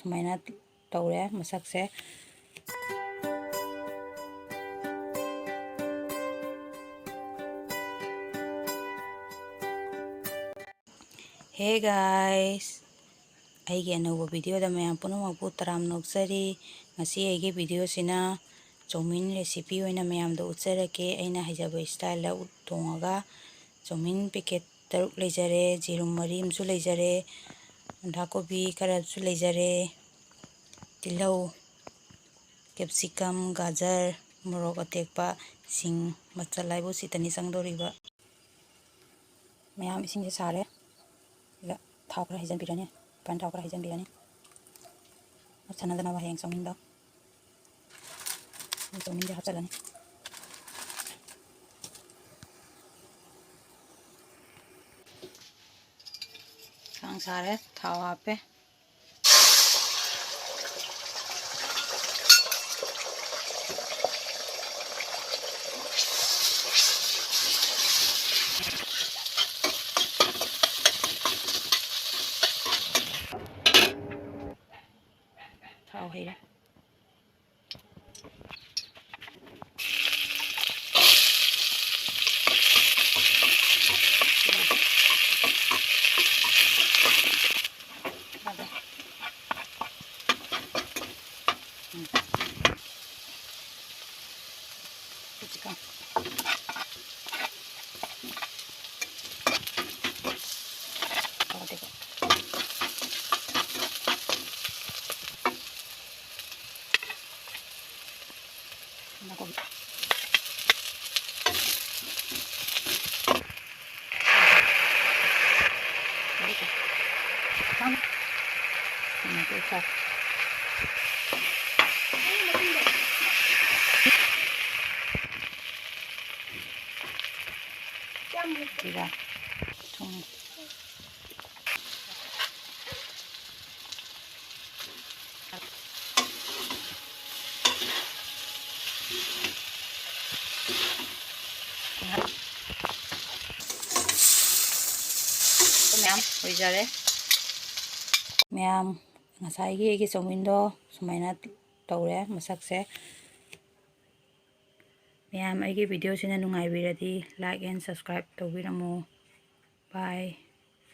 ꯁꯨꯃꯥꯏꯅ ꯇꯧꯔꯦ ꯃꯁꯛꯁꯦ ꯍꯦ ꯒꯥꯏꯁ ꯑꯩꯒꯤ ꯑꯅꯧꯕ ꯚꯤꯗꯤꯑꯣꯗ ꯃꯌꯥꯝ ꯄꯨꯝꯅꯃꯛꯄꯨ ꯇꯔꯥꯝꯅ ꯅꯣꯛꯆꯔꯤ ꯉꯁꯤ ꯑꯩꯒꯤ ꯚꯤꯗꯤꯑꯣꯁꯤꯅ ꯆꯧꯃꯤꯟ ꯔꯦꯁꯤꯄꯤ ꯑꯣꯏꯅ ꯃꯌꯥꯝꯗ ꯎꯠꯆꯔꯛꯀꯦ ꯑꯩꯅ ꯍꯩꯖꯕ ꯁ꯭ꯇꯥꯏꯜꯗ ꯊꯣꯡꯉꯒ ꯆꯧꯃꯤꯟ ꯄꯦꯀꯦꯠ 6 ꯂꯩꯖꯔꯦ ꯌꯦꯔꯨꯝ 4 ꯑꯃꯁꯨ ꯂꯩꯖꯔꯦ ꯕꯟꯙꯥ ꯀꯣꯕꯤ ꯈꯔꯁꯨ ꯂꯩꯖꯔꯦ ꯇꯤꯜꯍꯧ ꯀꯦꯞꯁꯤꯀꯝ ꯒꯥꯖꯔ ꯃꯣꯔꯣꯛ ꯑꯇꯦꯛꯄ ꯁꯤꯡ ꯃꯆꯜ ꯍꯥꯏꯕꯨ ꯁꯤꯇꯅꯤ ꯆꯪꯗꯧꯔꯤꯕ ꯃꯌꯥꯝ ꯏꯁꯤꯡꯁꯦ ꯁꯥꯔꯦ ꯁꯤꯗ ꯊꯥꯎ ꯈꯔ ꯍꯩꯖꯤꯟꯕꯤꯔꯅꯤ ꯊꯥꯎ ꯈꯔ ꯍꯩꯖꯤꯟꯕꯤꯔꯅꯤ ꯆꯥꯟꯅꯗꯅꯕ ꯍꯌꯦꯡ ꯆꯧꯃꯤꯟꯗꯣ ꯆꯧꯃꯤꯟꯁꯦ ꯍꯥꯞꯆꯤꯜꯂꯅꯤ ꯈꯥꯡ ꯁꯥꯔꯦ ꯊꯥꯎ ꯍꯥꯞꯄꯦ ꯊꯥꯎ ꯍꯩꯔꯦ Capsicum. Tidak. Tunggu. Ma'am, ꯉꯁꯥꯏꯒꯤ ꯑꯩꯒꯤ ꯆꯧꯃꯤꯟꯗꯣ ꯁꯨꯃꯥꯏꯅ ꯇꯧꯔꯦ ꯃꯁꯛꯁꯦ ꯃꯌꯥꯝ ꯑꯩꯒꯤ ꯚꯤꯗꯤꯑꯣꯁꯤꯅ ꯅꯨꯡꯉꯥꯏꯕꯤꯔꯗꯤ ꯂꯥꯏꯛ ꯑꯦꯟ ꯁꯕꯁꯀ꯭ꯔꯥꯏꯕ ꯇꯧꯕꯤꯔꯝꯃꯨ ꯕꯥꯏ